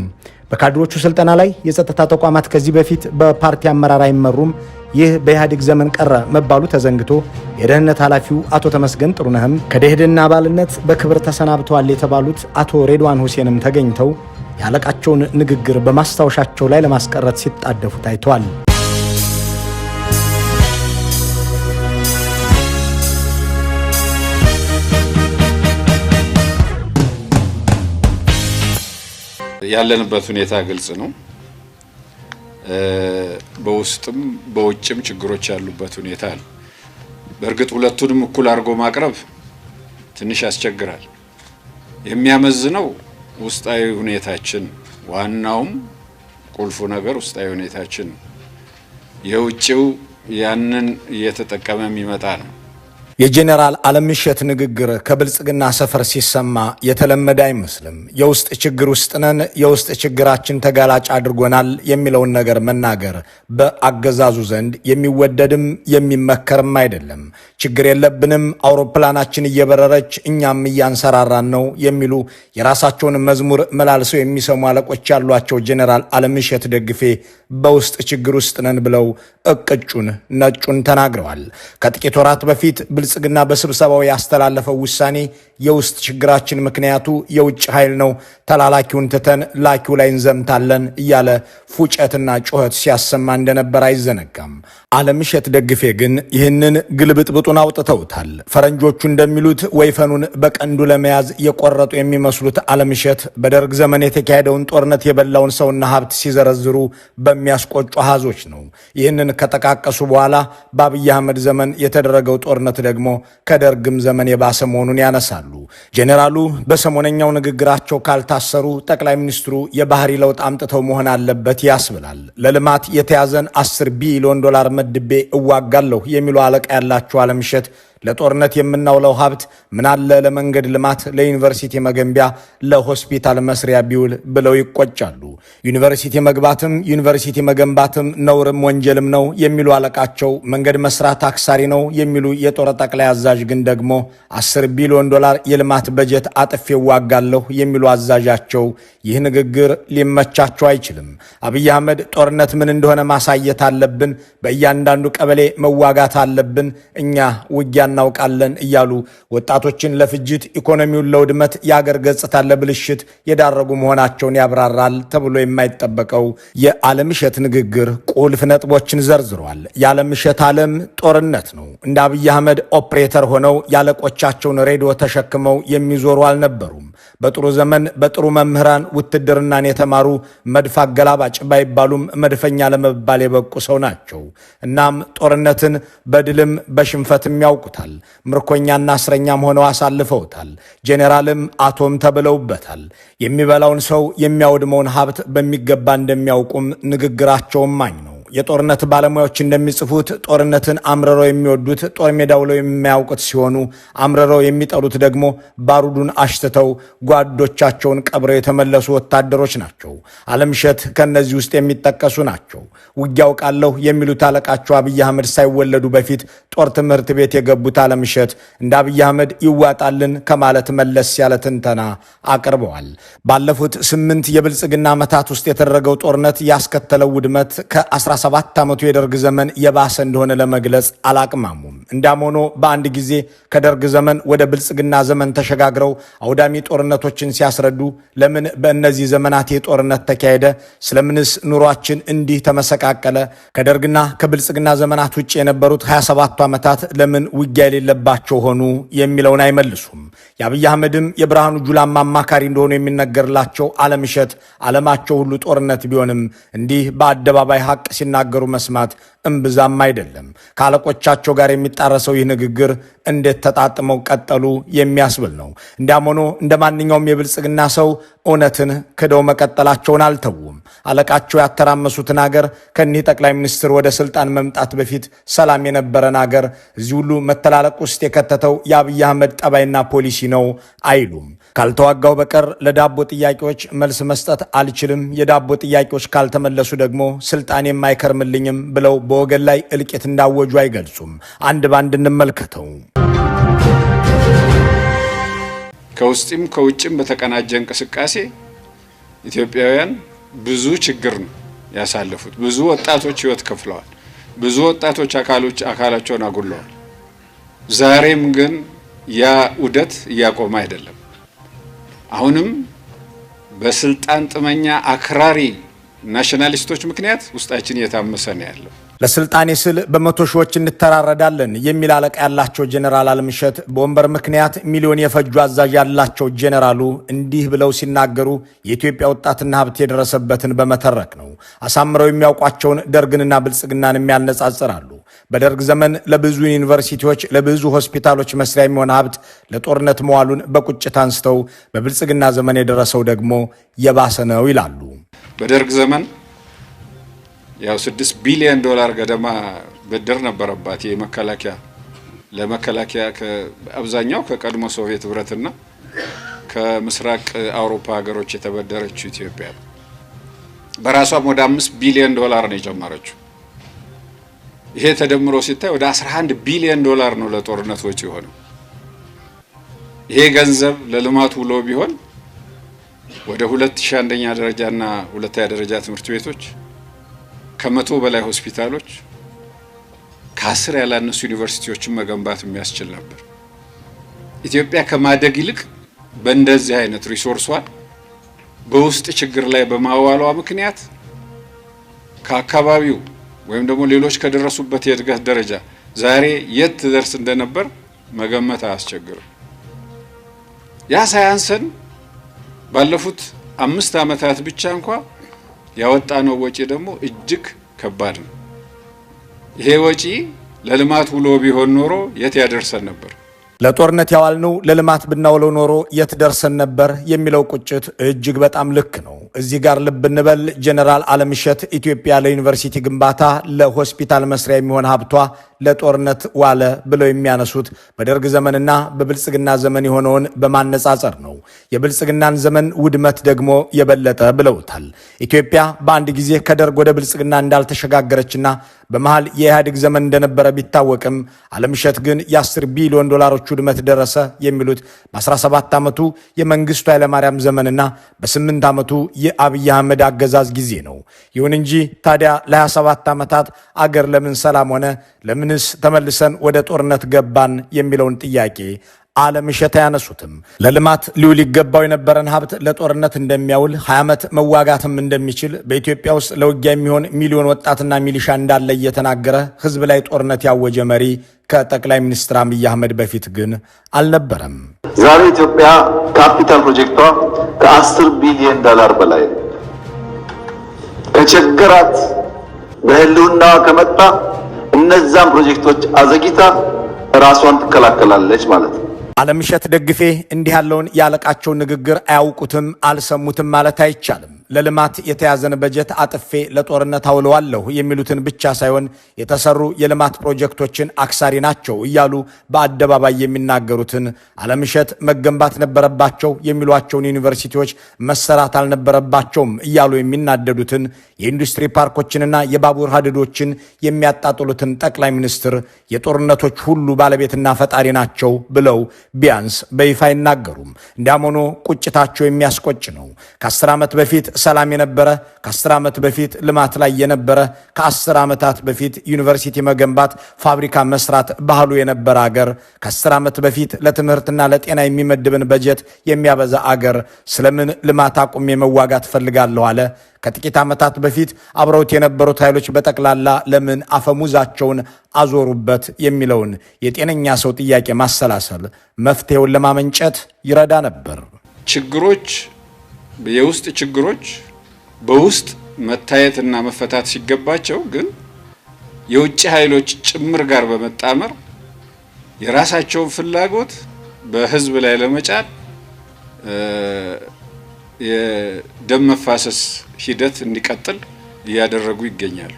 በካድሮቹ ስልጠና ላይ የጸጥታ ተቋማት ከዚህ በፊት በፓርቲ አመራር አይመሩም፣ ይህ በኢህአዴግ ዘመን ቀረ መባሉ ተዘንግቶ የደህንነት ኃላፊው አቶ ተመስገን ጥሩነህም ከደኢህዴን አባልነት በክብር ተሰናብተዋል የተባሉት አቶ ሬድዋን ሁሴንም ተገኝተው ያለቃቸውን ንግግር በማስታወሻቸው ላይ ለማስቀረት ሲጣደፉ ታይተዋል። ያለንበት ሁኔታ ግልጽ ነው። በውስጥም በውጭም ችግሮች ያሉበት ሁኔታ ነው። በእርግጥ ሁለቱንም እኩል አድርጎ ማቅረብ ትንሽ ያስቸግራል። የሚያመዝነው ውስጣዊ ሁኔታችን፣ ዋናውም ቁልፉ ነገር ውስጣዊ ሁኔታችን ነው። የውጭው ያንን እየተጠቀመ የሚመጣ ነው። የጄኔራል አለምሸት ንግግር ከብልጽግና ሰፈር ሲሰማ የተለመደ አይመስልም። የውስጥ ችግር ውስጥ ነን፣ የውስጥ ችግራችን ተጋላጭ አድርጎናል የሚለውን ነገር መናገር በአገዛዙ ዘንድ የሚወደድም የሚመከርም አይደለም። ችግር የለብንም፣ አውሮፕላናችን እየበረረች እኛም እያንሰራራን ነው የሚሉ የራሳቸውን መዝሙር መላልሰው የሚሰሙ አለቆች ያሏቸው ጄኔራል አለምሸት ደግፌ በውስጥ ችግር ውስጥ ነን ብለው እቅጩን ነጩን ተናግረዋል። ከጥቂት ወራት በፊት ብልጽግና በስብሰባው ያስተላለፈው ውሳኔ የውስጥ ችግራችን ምክንያቱ የውጭ ኃይል ነው፣ ተላላኪውን ትተን ላኪው ላይ እንዘምታለን እያለ ፉጨትና ጩኸት ሲያሰማ እንደነበር አይዘነጋም። አለምሸት ደግፌ ግን ይህንን ግልብጥብጡን አውጥተውታል። ፈረንጆቹ እንደሚሉት ወይፈኑን በቀንዱ ለመያዝ የቆረጡ የሚመስሉት አለምሸት በደርግ ዘመን የተካሄደውን ጦርነት የበላውን ሰውና ሀብት ሲዘረዝሩ በሚያስቆጩ አሃዞች ነው። ይህንን ከጠቃቀሱ በኋላ በአብይ አህመድ ዘመን የተደረገው ጦርነት ደግሞ ደግሞ ከደርግም ዘመን የባሰ መሆኑን ያነሳሉ። ጄኔራሉ በሰሞነኛው ንግግራቸው ካልታሰሩ ጠቅላይ ሚኒስትሩ የባህሪ ለውጥ አምጥተው መሆን አለበት ያስብላል። ለልማት የተያዘን 10 ቢሊዮን ዶላር መድቤ እዋጋለሁ የሚሉ አለቃ ያላቸው አለምሸት ለጦርነት የምናውለው ሀብት ምናለ ለመንገድ ልማት፣ ለዩኒቨርሲቲ መገንቢያ፣ ለሆስፒታል መስሪያ ቢውል ብለው ይቆጫሉ። ዩኒቨርሲቲ መግባትም ዩኒቨርሲቲ መገንባትም ነውርም ወንጀልም ነው የሚሉ አለቃቸው መንገድ መስራት አክሳሪ ነው የሚሉ የጦር ጠቅላይ አዛዥ ግን ደግሞ 10 ቢሊዮን ዶላር የልማት በጀት አጥፌ እዋጋለሁ የሚሉ አዛዣቸው ይህ ንግግር ሊመቻቸው አይችልም። አብይ አህመድ ጦርነት ምን እንደሆነ ማሳየት አለብን፣ በእያንዳንዱ ቀበሌ መዋጋት አለብን፣ እኛ ውጊያ እናውቃለን እያሉ ወጣቶችን ለፍጅት፣ ኢኮኖሚውን ለውድመት፣ የአገር ገጽታን ለብልሽት የዳረጉ መሆናቸውን ያብራራል ተብሎ የማይጠበቀው የዓለምሸት ንግግር ቁልፍ ነጥቦችን ዘርዝሯል። የዓለምሸት ዓለም ጦርነት ነው። እንደ አብይ አህመድ ኦፕሬተር ሆነው ያለቆቻቸውን ሬዲዮ ተሸክመው የሚዞሩ አልነበሩም። በጥሩ ዘመን በጥሩ መምህራን ውትድርናን የተማሩ መድፍ አገላባጭ ባይባሉም መድፈኛ ለመባል የበቁ ሰው ናቸው። እናም ጦርነትን በድልም በሽንፈትም ያውቁታል። ምርኮኛና እስረኛም ሆነው አሳልፈውታል። ጄኔራልም አቶም ተብለውበታል። የሚበላውን ሰው የሚያወድመውን ሀብት በሚገባ እንደሚያውቁም ንግግራቸውም ማኝ ነው። የጦርነት ባለሙያዎች እንደሚጽፉት ጦርነትን አምርረው የሚወዱት ጦር ሜዳ ውለው የሚያውቁት ሲሆኑ አምርረው የሚጠሉት ደግሞ ባሩዱን አሽትተው ጓዶቻቸውን ቀብረው የተመለሱ ወታደሮች ናቸው። ዓለምሸት ከነዚህ ውስጥ የሚጠቀሱ ናቸው። ውጊያ አውቃለሁ የሚሉት አለቃቸው አብይ አህመድ ሳይወለዱ በፊት ጦር ትምህርት ቤት የገቡት ዓለምሸት እንደ አብይ አህመድ ይዋጣልን ከማለት መለስ ያለ ትንተና አቅርበዋል። ባለፉት 8 የብልጽግና ዓመታት ውስጥ የተደረገው ጦርነት ያስከተለው ውድመት ከ17 ዓመቱ የደርግ ዘመን የባሰ እንደሆነ ለመግለጽ አላቅማሙም። እንዳም ሆኖ በአንድ ጊዜ ከደርግ ዘመን ወደ ብልጽግና ዘመን ተሸጋግረው አውዳሚ ጦርነቶችን ሲያስረዱ ለምን በእነዚህ ዘመናት የጦርነት ተካሄደ? ስለምንስ ኑሯችን እንዲህ ተመሰቃቀለ? ከደርግና ከብልጽግና ዘመናት ውጭ የነበሩት 27 ዓመታት ለምን ውጊያ የሌለባቸው ሆኑ? የሚለውን አይመልሱም። የአብይ አህመድም የብርሃኑ ጁላማ አማካሪ እንደሆኑ የሚነገርላቸው ዓለምሸት ዓለማቸው ሁሉ ጦርነት ቢሆንም እንዲህ በአደባባይ ሀቅ ሲናገሩ መስማት እምብዛም አይደለም። ከአለቆቻቸው ጋር የሚጣረሰው ይህ ንግግር እንዴት ተጣጥመው ቀጠሉ የሚያስብል ነው። እንዲያም ሆኖ እንደ ማንኛውም የብልጽግና ሰው እውነትን ክደው መቀጠላቸውን አልተውም። አለቃቸው ያተራመሱትን አገር ከኒህ ጠቅላይ ሚኒስትር ወደ ስልጣን መምጣት በፊት ሰላም የነበረን አገር እዚህ ሁሉ መተላለቅ ውስጥ የከተተው የአብይ አህመድ ጠባይና ፖሊሲ ነው አይሉም። ካልተዋጋው በቀር ለዳቦ ጥያቄዎች መልስ መስጠት አልችልም፣ የዳቦ ጥያቄዎች ካልተመለሱ ደግሞ ስልጣኔም አይከርምልኝም ብለው በወገን ላይ እልቂት እንዳወጁ አይገልጹም። አንድ ባንድ እንመልከተው። ከውስጥም ከውጭም በተቀናጀ እንቅስቃሴ ኢትዮጵያውያን ብዙ ችግር ነው ያሳለፉት። ብዙ ወጣቶች ህይወት ከፍለዋል። ብዙ ወጣቶች አካላቸውን አጉለዋል። ዛሬም ግን ያ ዑደት እያቆመ አይደለም። አሁንም በስልጣን ጥመኛ አክራሪ ናሽናሊስቶች ምክንያት ውስጣችን እየታመሰ ነው ያለው። ለስልጣኔ ስል በመቶ ሺዎች እንተራረዳለን የሚል አለቃ ያላቸው ጄኔራል ዓለምሸት በወንበር ምክንያት ሚሊዮን የፈጁ አዛዥ ያላቸው ጄኔራሉ እንዲህ ብለው ሲናገሩ የኢትዮጵያ ወጣትና ሀብት የደረሰበትን በመተረክ ነው። አሳምረው የሚያውቋቸውን ደርግንና ብልጽግናን የሚያነጻጽራሉ። በደርግ ዘመን ለብዙ ዩኒቨርሲቲዎች፣ ለብዙ ሆስፒታሎች መስሪያ የሚሆን ሀብት ለጦርነት መዋሉን በቁጭት አንስተው በብልጽግና ዘመን የደረሰው ደግሞ የባሰ ነው ይላሉ። በደርግ ዘመን ያው 6 ቢሊዮን ዶላር ገደማ ብድር ነበረባት ለመከላከያ አብዛኛው ከቀድሞ ሶቪየት ህብረትና ከምስራቅ አውሮፓ ሀገሮች የተበደረችው ኢትዮጵያ በራሷም ወደ 5 ቢሊዮን ዶላር ነው የጨመረችው። ይሄ ተደምሮ ሲታይ ወደ 11 ቢሊዮን ዶላር ነው ለጦርነት ወጪ ሆነው። ይሄ ገንዘብ ለልማት ውሎ ቢሆን ወደ 2001ኛ ደረጃና ሁለተኛ ደረጃ ትምህርት ቤቶች ከ100 በላይ ሆስፒታሎች ከ10 ያላነሱ ዩኒቨርሲቲዎችን መገንባት የሚያስችል ነበር። ኢትዮጵያ ከማደግ ይልቅ በእንደዚህ አይነት ሪሶርሷ በውስጥ ችግር ላይ በማዋሏ ምክንያት ከአካባቢው ወይም ደግሞ ሌሎች ከደረሱበት የእድገት ደረጃ ዛሬ የት ትደርስ እንደነበር መገመት አያስቸግርም። ያ ሳያንሰን ባለፉት 5 ዓመታት ብቻ እንኳን ያወጣነው ወጪ ደግሞ እጅግ ከባድ ነው። ይሄ ወጪ ለልማት ውሎ ቢሆን ኖሮ የት ያደርሰን ነበር? ለጦርነት ያዋልነው ለልማት ብናውለው ኖሮ የት ደርሰን ነበር የሚለው ቁጭት እጅግ በጣም ልክ ነው። እዚህ ጋር ልብ እንበል። ጀነራል አለምሸት ኢትዮጵያ ለዩኒቨርሲቲ ግንባታ፣ ለሆስፒታል መስሪያ የሚሆን ሀብቷ ለጦርነት ዋለ ብለው የሚያነሱት በደርግ ዘመንና በብልጽግና ዘመን የሆነውን በማነጻጸር ነው። የብልጽግናን ዘመን ውድመት ደግሞ የበለጠ ብለውታል። ኢትዮጵያ በአንድ ጊዜ ከደርግ ወደ ብልጽግና እንዳልተሸጋገረችና በመሃል የኢህአዴግ ዘመን እንደነበረ ቢታወቅም አለምሸት ግን የ10 ቢሊዮን ዶላሮች ውድመት ደረሰ የሚሉት በ17 ዓመቱ የመንግስቱ ኃይለማርያም ዘመንና በ8 ዓመቱ የአብይ አህመድ አገዛዝ ጊዜ ነው። ይሁን እንጂ ታዲያ ለ27 ዓመታት አገር ለምን ሰላም ሆነ? ለምንስ ተመልሰን ወደ ጦርነት ገባን የሚለውን ጥያቄ አለምሸት አያነሱትም። ለልማት ሊውል ይገባው የነበረን ሀብት ለጦርነት እንደሚያውል 20 ዓመት መዋጋትም እንደሚችል በኢትዮጵያ ውስጥ ለውጊያ የሚሆን ሚሊዮን ወጣትና ሚሊሻ እንዳለ እየተናገረ ህዝብ ላይ ጦርነት ያወጀ መሪ ከጠቅላይ ሚኒስትር አብይ አህመድ በፊት ግን አልነበረም። ዛሬ ኢትዮጵያ ካፒታል ፕሮጀክቷ ከ10 ቢሊዮን ዶላር በላይ ከቸገራት በህልውና ከመጣ እነዛን ፕሮጀክቶች አዘግይታ ራሷን ትከላከላለች ማለት ነው። አለምሸት ደግፌ እንዲህ ያለውን ያለቃቸውን ንግግር አያውቁትም፣ አልሰሙትም ማለት አይቻልም። ለልማት የተያዘን በጀት አጥፌ ለጦርነት አውለዋለሁ የሚሉትን ብቻ ሳይሆን የተሰሩ የልማት ፕሮጀክቶችን አክሳሪ ናቸው እያሉ በአደባባይ የሚናገሩትን አለምሸት መገንባት ነበረባቸው የሚሏቸውን ዩኒቨርሲቲዎች መሰራት አልነበረባቸውም እያሉ የሚናደዱትን የኢንዱስትሪ ፓርኮችንና የባቡር ሀዲዶችን የሚያጣጥሉትን ጠቅላይ ሚኒስትር የጦርነቶች ሁሉ ባለቤትና ፈጣሪ ናቸው ብለው ቢያንስ በይፋ አይናገሩም። እንዲያም ሆኖ ቁጭታቸው የሚያስቆጭ ነው። ከ10 ዓመት በፊት ሰላም የነበረ፣ ከ10 ዓመት በፊት ልማት ላይ የነበረ፣ ከ10 ዓመታት በፊት ዩኒቨርሲቲ መገንባት፣ ፋብሪካ መስራት ባህሉ የነበረ አገር፣ ከ10 ዓመት በፊት ለትምህርትና ለጤና የሚመድብን በጀት የሚያበዛ አገር ስለምን ልማት አቁሜ መዋጋት ፈልጋለሁ አለ? ከጥቂት ዓመታት በፊት አብረውት የነበሩት ኃይሎች በጠቅላላ ለምን አፈሙዛቸውን አዞሩበት የሚለውን የጤነኛ ሰው ጥያቄ ማሰላሰል መፍትሄውን ለማመንጨት ይረዳ ነበር። ችግሮች፣ የውስጥ ችግሮች በውስጥ መታየትና መፈታት ሲገባቸው ግን የውጭ ኃይሎች ጭምር ጋር በመጣመር የራሳቸውን ፍላጎት በህዝብ ላይ ለመጫን የደም መፋሰስ ሂደት እንዲቀጥል እያደረጉ ይገኛሉ።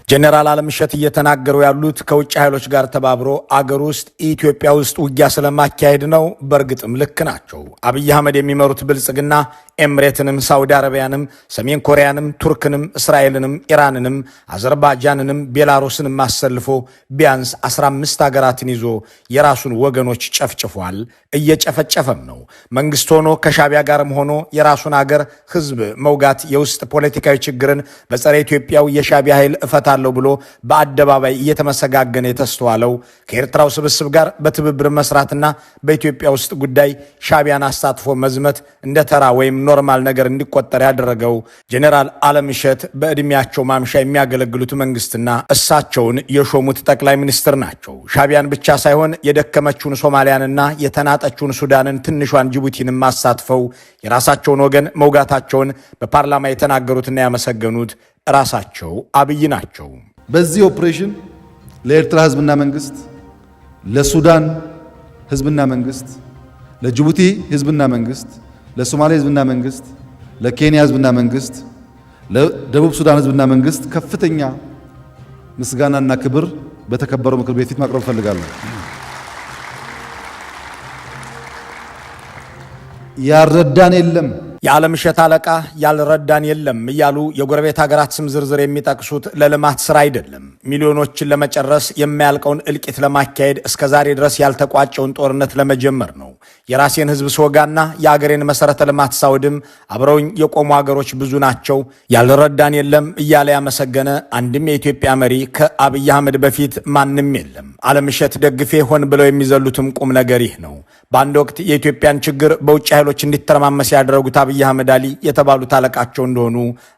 ጀነራል አለምሸት እየተናገሩ ያሉት ከውጭ ኃይሎች ጋር ተባብሮ አገር ውስጥ ኢትዮጵያ ውስጥ ውጊያ ስለማካሄድ ነው። በእርግጥም ልክ ናቸው። አብይ አህመድ የሚመሩት ብልጽግና ኤምሬትንም፣ ሳውዲ አረቢያንም፣ ሰሜን ኮሪያንም፣ ቱርክንም፣ እስራኤልንም፣ ኢራንንም፣ አዘርባይጃንንም፣ ቤላሩስንም አሰልፎ ቢያንስ 15 ሀገራትን ይዞ የራሱን ወገኖች ጨፍጭፏል፣ እየጨፈጨፈም ነው። መንግስት ሆኖ ከሻቢያ ጋርም ሆኖ የራሱን አገር ህዝብ መውጋት የውስጥ ፖለቲካዊ ችግርን በጸረ ኢትዮጵያው የሻቢያ ኃይል እፈታለሁ ብሎ በአደባባይ እየተመሰጋገነ የተስተዋለው ከኤርትራው ስብስብ ጋር በትብብር መስራትና በኢትዮጵያ ውስጥ ጉዳይ ሻቢያን አሳትፎ መዝመት እንደ ተራ ወይም ኖርማል ነገር እንዲቆጠር ያደረገው ጀነራል አለምሸት በእድሜያቸው ማምሻ የሚያገለግሉት መንግስትና እሳቸውን የሾሙት ጠቅላይ ሚኒስትር ናቸው። ሻቢያን ብቻ ሳይሆን የደከመችውን ሶማሊያንና የተናጠችውን ሱዳንን ትንሿን ጅቡቲንም አሳትፈው የራሳቸውን ወገን መውጋታቸውን በፓርላማ የተናገሩትና ያመሰገኑት ራሳቸው አብይ ናቸው። በዚህ ኦፕሬሽን ለኤርትራ ህዝብና መንግስት፣ ለሱዳን ህዝብና መንግስት፣ ለጅቡቲ ህዝብና መንግስት፣ ለሶማሌ ህዝብና መንግስት፣ ለኬንያ ህዝብና መንግስት፣ ለደቡብ ሱዳን ህዝብና መንግስት ከፍተኛ ምስጋናና ክብር በተከበረው ምክር ቤት ፊት ማቅረብ ፈልጋለሁ። ያረዳን የለም፣ የዓለምሸት አለቃ ያልረዳን የለም እያሉ የጎረቤት ሀገራት ስም ዝርዝር የሚጠቅሱት ለልማት ስራ አይደለም። ሚሊዮኖችን ለመጨረስ የማያልቀውን እልቂት ለማካሄድ እስከዛሬ ድረስ ያልተቋጨውን ጦርነት ለመጀመር ነው። የራሴን ህዝብ ስወጋና የአገሬን መሰረተ ልማት ሳውድም አብረውኝ የቆሙ ሀገሮች ብዙ ናቸው። ያልረዳን የለም እያለ ያመሰገነ አንድም የኢትዮጵያ መሪ ከአብይ አህመድ በፊት ማንም የለም። አለምሸት ደግፌ ሆን ብለው የሚዘሉትም ቁም ነገር ይህ ነው። በአንድ ወቅት የኢትዮጵያን ችግር በውጭ ኃይሎች እንዲተረማመስ ያደረጉት አብይ አህመድ አሊ የተባሉት አለቃቸው እንደሆኑ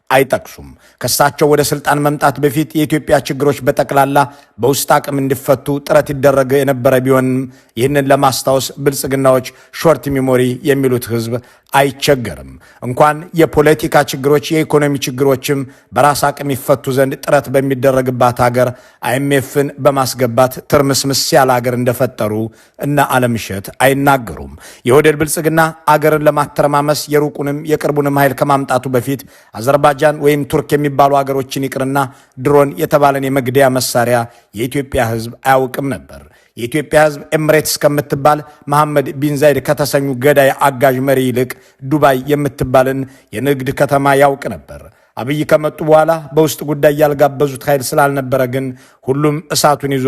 አይጠቅሱም። ከሳቸው ወደ ስልጣን መምጣት በፊት የኢትዮጵያ ችግሮች በጠቅላላ በውስጥ አቅም እንዲፈቱ ጥረት ይደረግ የነበረ ቢሆንም ይህንን ለማስታወስ ብልጽግናዎች ሾርት ሚሞሪ የሚሉት ህዝብ አይቸገርም። እንኳን የፖለቲካ ችግሮች የኢኮኖሚ ችግሮችም በራስ አቅም ይፈቱ ዘንድ ጥረት በሚደረግባት ሀገር አይኤምኤፍን በማስገባት ትርምስምስ ያለ ሀገር እንደፈጠሩ እና አለምሸት አይናገሩም። የወደድ ብልጽግና አገርን ለማተረማመስ የሩቁንም የቅርቡንም ኃይል ከማምጣቱ በፊት አዘርባይጃን ወይም ቱርክ የሚባሉ ሀገሮችን ይቅርና ድሮን የተባለን የመግደያ መሳሪያ የኢትዮጵያ ህዝብ አያውቅም ነበር። የኢትዮጵያ ህዝብ ኤምሬትስ ከምትባል መሐመድ ቢን ዛይድ ከተሰኙ ገዳይ አጋዥ መሪ ይልቅ ዱባይ የምትባልን የንግድ ከተማ ያውቅ ነበር። አብይ ከመጡ በኋላ በውስጥ ጉዳይ ያልጋበዙት ኃይል ስላልነበረ ግን ሁሉም እሳቱን ይዞ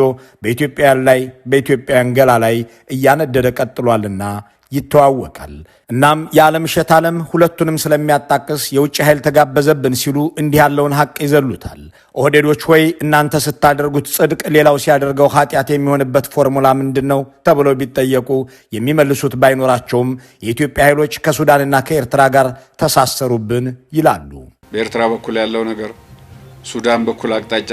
በኢትዮጵያውያን ገላ ላይ እያነደደ ቀጥሏልና ይተዋወቃል። እናም የዓለምሸት ዓለም ሁለቱንም ስለሚያጣቅስ የውጭ ኃይል ተጋበዘብን ሲሉ እንዲህ ያለውን ሐቅ ይዘሉታል። ኦህዴዶች ሆይ እናንተ ስታደርጉት ጽድቅ ሌላው ሲያደርገው ኃጢአት የሚሆንበት ፎርሙላ ምንድን ነው ተብለው ቢጠየቁ የሚመልሱት ባይኖራቸውም የኢትዮጵያ ኃይሎች ከሱዳንና ከኤርትራ ጋር ተሳሰሩብን ይላሉ። በኤርትራ በኩል ያለው ነገር፣ ሱዳን በኩል አቅጣጫ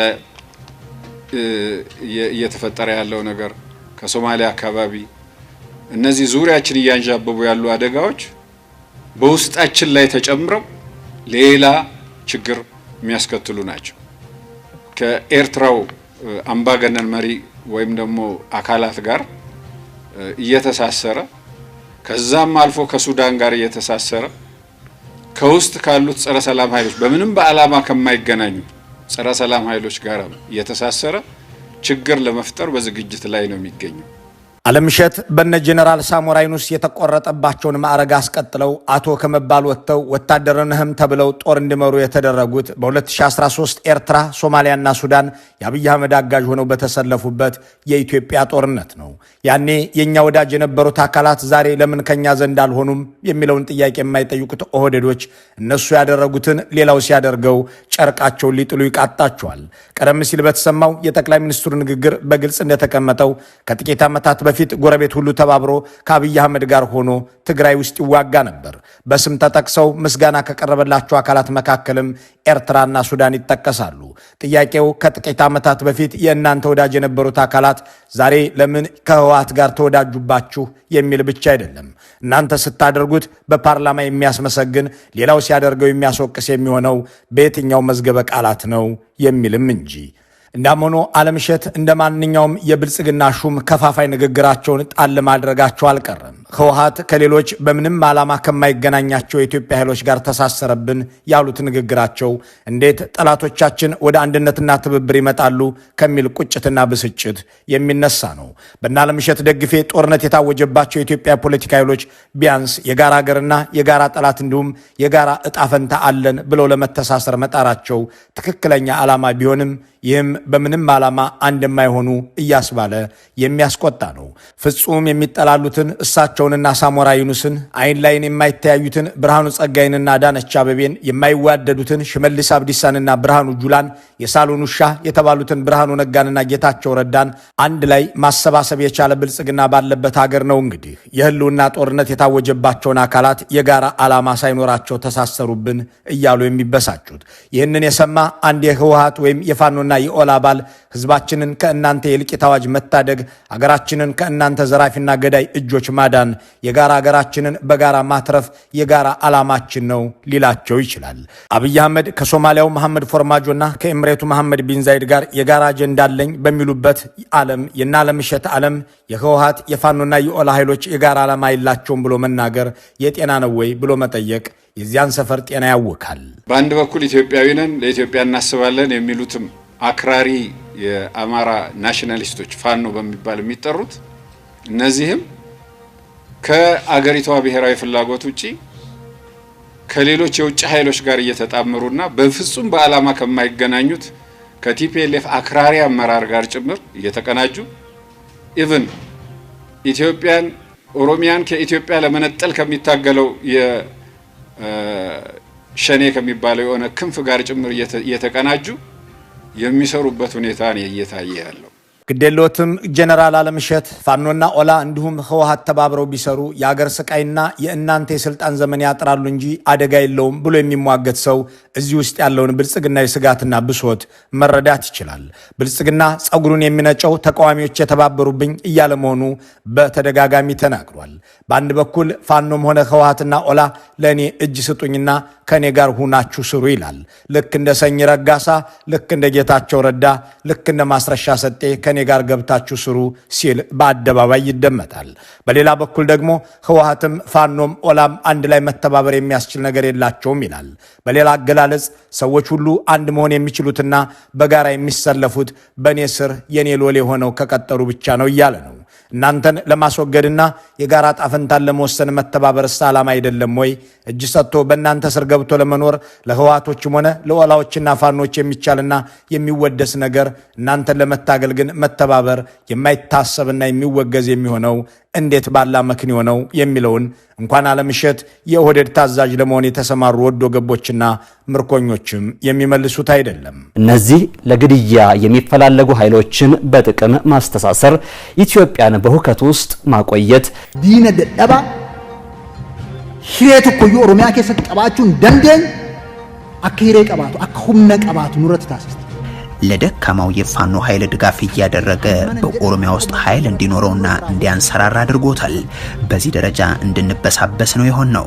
እየተፈጠረ ያለው ነገር፣ ከሶማሊያ አካባቢ እነዚህ ዙሪያችን እያንዣበቡ ያሉ አደጋዎች በውስጣችን ላይ ተጨምረው ሌላ ችግር የሚያስከትሉ ናቸው። ከኤርትራው አምባገነን መሪ ወይም ደግሞ አካላት ጋር እየተሳሰረ ከዛም አልፎ ከሱዳን ጋር እየተሳሰረ ከውስጥ ካሉት ጸረ ሰላም ኃይሎች በምንም በዓላማ ከማይገናኙ ጸረ ሰላም ኃይሎች ጋር እየተሳሰረ ችግር ለመፍጠር በዝግጅት ላይ ነው የሚገኘው። ዓለምሸት በነ ጄኔራል ሳሞራ ዩኑስ የተቆረጠባቸውን ማዕረግ አስቀጥለው አቶ ከመባል ወጥተው ወታደርነህም ተብለው ጦር እንዲመሩ የተደረጉት በ2013 ኤርትራ፣ ሶማሊያና ሱዳን የአብይ አህመድ አጋዥ ሆነው በተሰለፉበት የኢትዮጵያ ጦርነት ነው። ያኔ የኛ ወዳጅ የነበሩት አካላት ዛሬ ለምን ከኛ ዘንድ አልሆኑም የሚለውን ጥያቄ የማይጠይቁት ኦህዴዶች እነሱ ያደረጉትን ሌላው ሲያደርገው ጨርቃቸውን ሊጥሉ ይቃጣቸዋል። ቀደም ሲል በተሰማው የጠቅላይ ሚኒስትሩ ንግግር በግልጽ እንደተቀመጠው ከጥቂት ዓመታት በፊት ጎረቤት ሁሉ ተባብሮ ከአብይ አህመድ ጋር ሆኖ ትግራይ ውስጥ ይዋጋ ነበር። በስም ተጠቅሰው ምስጋና ከቀረበላቸው አካላት መካከልም ኤርትራና ሱዳን ይጠቀሳሉ። ጥያቄው ከጥቂት ዓመታት በፊት የእናንተ ወዳጅ የነበሩት አካላት ዛሬ ለምን ከህወሓት ጋር ተወዳጁባችሁ የሚል ብቻ አይደለም። እናንተ ስታደርጉት በፓርላማ የሚያስመሰግን ሌላው ሲያደርገው የሚያስወቅስ የሚሆነው በየትኛው መዝገበ ቃላት ነው የሚልም እንጂ። እንዳም ሆኖ ዓለምሸት እንደ ማንኛውም የብልጽግና ሹም ከፋፋይ ንግግራቸውን ጣል ማድረጋቸው አልቀረም። ህወሓት ከሌሎች በምንም ዓላማ ከማይገናኛቸው የኢትዮጵያ ኃይሎች ጋር ተሳሰረብን ያሉት ንግግራቸው እንዴት ጠላቶቻችን ወደ አንድነትና ትብብር ይመጣሉ ከሚል ቁጭትና ብስጭት የሚነሳ ነው። በእነ ዓለምሸት ደግፌ ጦርነት የታወጀባቸው የኢትዮጵያ ፖለቲካ ኃይሎች ቢያንስ የጋራ ሀገርና የጋራ ጠላት እንዲሁም የጋራ እጣፈንታ አለን ብለው ለመተሳሰር መጣራቸው ትክክለኛ ዓላማ ቢሆንም ይህም በምንም ዓላማ አንድ የማይሆኑ እያስባለ የሚያስቆጣ ነው። ፍጹም የሚጠላሉትን እሳቸውንና ሳሞራ ዩኑስን፣ አይን ላይን የማይተያዩትን ብርሃኑ ጸጋይንና አዳነች አበቤን፣ የማይዋደዱትን ሽመልስ አብዲሳንና ብርሃኑ ጁላን፣ የሳሎን ውሻ የተባሉትን ብርሃኑ ነጋንና ጌታቸው ረዳን አንድ ላይ ማሰባሰብ የቻለ ብልጽግና ባለበት ሀገር ነው እንግዲህ የህልውና ጦርነት የታወጀባቸውን አካላት የጋራ ዓላማ ሳይኖራቸው ተሳሰሩብን እያሉ የሚበሳጩት። ይህንን የሰማ አንድ የህወሓት ወይም የፋኖ የኦላ አባል ህዝባችንን ከእናንተ የእልቂት አዋጅ መታደግ፣ አገራችንን ከእናንተ ዘራፊና ገዳይ እጆች ማዳን፣ የጋራ አገራችንን በጋራ ማትረፍ የጋራ ዓላማችን ነው ሊላቸው ይችላል። አብይ አህመድ ከሶማሊያው መሐመድ ፎርማጆና ከኤምሬቱ መሐመድ ቢን ዛይድ ጋር የጋራ አጀንዳ አለኝ በሚሉበት ዓለም የእነ ዓለምሸት ዓለም የህወሓት የፋኖና የኦላ ኃይሎች የጋራ ዓላማ የላቸውም ብሎ መናገር የጤና ነው ወይ ብሎ መጠየቅ የዚያን ሰፈር ጤና ያውካል። በአንድ በኩል ኢትዮጵያዊ ነን፣ ለኢትዮጵያ እናስባለን የሚሉትም አክራሪ የአማራ ናሽናሊስቶች ፋኖ በሚባል የሚጠሩት እነዚህም ከአገሪቷ ብሔራዊ ፍላጎት ውጪ ከሌሎች የውጭ ኃይሎች ጋር እየተጣመሩና በፍጹም በዓላማ ከማይገናኙት ከቲፒኤልኤፍ አክራሪ አመራር ጋር ጭምር እየተቀናጁ ኢቭን ኢትዮጵያን ኦሮሚያን ከኢትዮጵያ ለመነጠል ከሚታገለው የሸኔ ከሚባለው የሆነ ክንፍ ጋር ጭምር እየተቀናጁ የሚሰሩበት ሁኔታ ነው እየታየ ያለው። ግዴሎትም ጀነራል አለምሸት ፋኖና ኦላ እንዲሁም ህወሓት ተባብረው ቢሰሩ የአገር ስቃይና የእናንተ የስልጣን ዘመን ያጥራሉ እንጂ አደጋ የለውም ብሎ የሚሟገት ሰው እዚህ ውስጥ ያለውን ብልጽግና የስጋትና ብሶት መረዳት ይችላል። ብልጽግና ጸጉሩን የሚነጨው ተቃዋሚዎች የተባበሩብኝ እያለ መሆኑ በተደጋጋሚ ተናግሯል። በአንድ በኩል ፋኖም ሆነ ህወሓትና ኦላ ለእኔ እጅ ስጡኝና ከኔ ጋር ሁናችሁ ስሩ ይላል። ልክ እንደ ሰኝ ረጋሳ፣ ልክ እንደ ጌታቸው ረዳ፣ ልክ እንደ ማስረሻ ሰጤ ከኔ ጋር ገብታችሁ ስሩ ሲል በአደባባይ ይደመጣል። በሌላ በኩል ደግሞ ህወሓትም ፋኖም ኦላም አንድ ላይ መተባበር የሚያስችል ነገር የላቸውም ይላል። በሌላ አገላለጽ ሰዎች ሁሉ አንድ መሆን የሚችሉትና በጋራ የሚሰለፉት በእኔ ስር የኔ ሎሌ ሆነው ከቀጠሉ ብቻ ነው እያለ ነው። እናንተን ለማስወገድና የጋራ ጣፈንታን ለመወሰን መተባበርስ ዓላማ አይደለም ወይ? እጅ ሰጥቶ በእናንተ ስር ገብቶ ለመኖር ለህወሓቶችም ሆነ ለኦላዎችና ፋኖች የሚቻልና የሚወደስ ነገር፣ እናንተን ለመታገል ግን መተባበር የማይታሰብና የሚወገዝ የሚሆነው እንዴት ባላ መክንዮ ነው የሚለውን እንኳን አለምሸት የኦህዴድ ታዛዥ ለመሆን የተሰማሩ ወዶ ገቦችና ምርኮኞችም የሚመልሱት አይደለም። እነዚህ ለግድያ የሚፈላለጉ ኃይሎችን በጥቅም ማስተሳሰር፣ ኢትዮጵያን በሁከት ውስጥ ማቆየት ዲነ ደደባ ሂሬት እኮ የኦሮሚያ ከሰጥ ቀባቹን ደንደን አከይሬ ቀባቱ አከሁመ ቀባቱ ኑረት ታስስ ለደካማው የፋኖ ኃይል ድጋፍ እያደረገ በኦሮሚያ ውስጥ ኃይል እንዲኖረውና እንዲያንሰራራ አድርጎታል። በዚህ ደረጃ እንድንበሳበስ ነው የሆነው።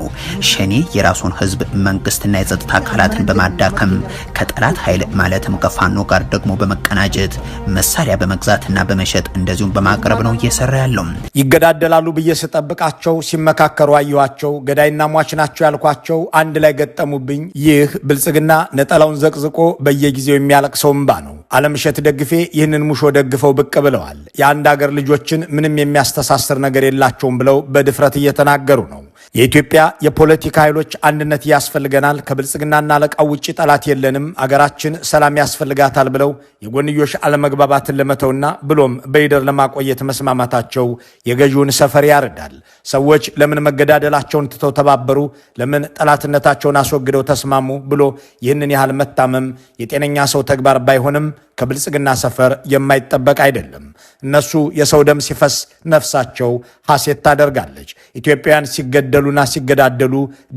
ሸኔ የራሱን ህዝብ መንግስትና የጸጥታ አካላትን በማዳከም ከጠላት ኃይል ማለትም ከፋኖ ጋር ደግሞ በመቀናጀት መሳሪያ በመግዛትና በመሸጥ እንደዚሁም በማቅረብ ነው እየሰራ ያለው። ይገዳደላሉ ብዬ ስጠብቃቸው ሲመካከሩ አየኋቸው። ገዳይና ሟች ናቸው ያልኳቸው አንድ ላይ ገጠሙብኝ። ይህ ብልጽግና ነጠላውን ዘቅዝቆ በየጊዜው የሚያለቅሰው እንባ ነው። አለምሸት ደግፌ ይህንን ሙሾ ደግፈው ብቅ ብለዋል። የአንድ ሀገር ልጆችን ምንም የሚያስተሳስር ነገር የላቸውም ብለው በድፍረት እየተናገሩ ነው። የኢትዮጵያ የፖለቲካ ኃይሎች አንድነት ያስፈልገናል፣ ከብልጽግናና አለቃው ውጪ ጠላት የለንም፣ አገራችን ሰላም ያስፈልጋታል ብለው የጎንዮሽ አለመግባባትን ለመተውና ብሎም በይደር ለማቆየት መስማማታቸው የገዢውን ሰፈር ያርዳል። ሰዎች ለምን መገዳደላቸውን ትተው ተባበሩ፣ ለምን ጠላትነታቸውን አስወግደው ተስማሙ ብሎ ይህንን ያህል መታመም የጤነኛ ሰው ተግባር ባይሆንም ከብልጽግና ሰፈር የማይጠበቅ አይደለም። እነሱ የሰው ደም ሲፈስ ነፍሳቸው ሐሴት ታደርጋለች። ኢትዮጵያውያን ሲገደሉና ሲገዳደሉ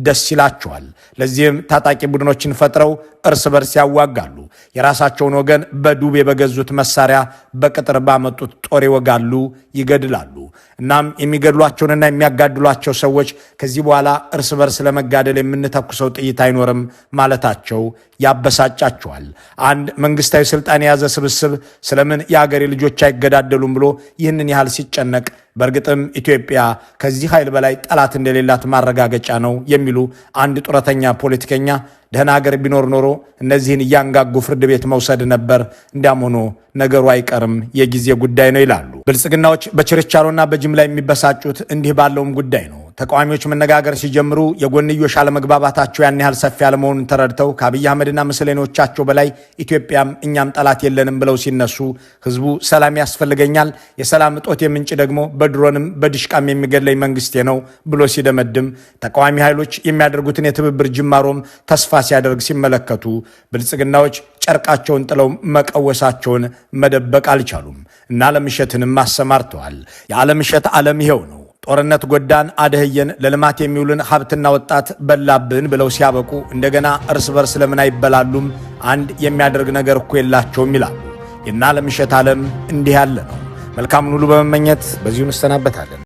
ደስ ይላቸዋል። ለዚህም ታጣቂ ቡድኖችን ፈጥረው እርስ በርስ ያዋጋሉ። የራሳቸውን ወገን በዱቤ በገዙት መሳሪያ በቅጥር ባመጡት ጦር ይወጋሉ፣ ይገድላሉ። እናም የሚገድሏቸውንና የሚያጋድሏቸው ሰዎች ከዚህ በኋላ እርስ በርስ ለመጋደል የምንተኩሰው ጥይት አይኖርም ማለታቸው ያበሳጫቸዋል። አንድ መንግስታዊ ስልጣን የያዘ ስብስብ ስለምን የአገሬ ልጆች አይገዳደሉም ብሎ ይህንን ያህል ሲጨነቅ በእርግጥም ኢትዮጵያ ከዚህ ኃይል በላይ ጠላት እንደሌላት ማረጋገጫ ነው የሚሉ አንድ ጡረተኛ ፖለቲከኛ ደህና ሀገር ቢኖር ኖሮ እነዚህን እያንጋጉ ፍርድ ቤት መውሰድ ነበር፣ እንዲያም ሆኖ ነገሩ አይቀርም የጊዜ ጉዳይ ነው ይላሉ። ብልጽግናዎች በችርቻሮና በጅምላ የሚበሳጩት እንዲህ ባለውም ጉዳይ ነው። ተቃዋሚዎች መነጋገር ሲጀምሩ የጎንዮሽ አለመግባባታቸው ያን ያህል ሰፊ ያለመሆኑን ተረድተው ከአብይ አህመድና ምስለኔዎቻቸው በላይ ኢትዮጵያም እኛም ጠላት የለንም ብለው ሲነሱ ህዝቡ ሰላም ያስፈልገኛል፣ የሰላም እጦት የምንጭ ደግሞ በድሮንም በድሽቃም የሚገለኝ መንግስቴ ነው ብሎ ሲደመድም ተቃዋሚ ኃይሎች የሚያደርጉትን የትብብር ጅማሮም ተስፋ ሲያደርግ ሲመለከቱ ብልጽግናዎች ጨርቃቸውን ጥለው መቀወሳቸውን መደበቅ አልቻሉም እና አለምሸትንም አሰማርተዋል። የአለምሸት ዓለም ይሄው ነው። ጦርነት ጎዳን፣ አደህየን፣ ለልማት የሚውልን ሀብትና ወጣት በላብን ብለው ሲያበቁ እንደገና እርስ በርስ ለምን አይበላሉም? አንድ የሚያደርግ ነገር እኮ የላቸውም ይላሉ። የእነ አለምሸት ዓለም እንዲህ ያለ ነው። መልካሙን ሁሉ በመመኘት በዚሁ እንሰናበታለን።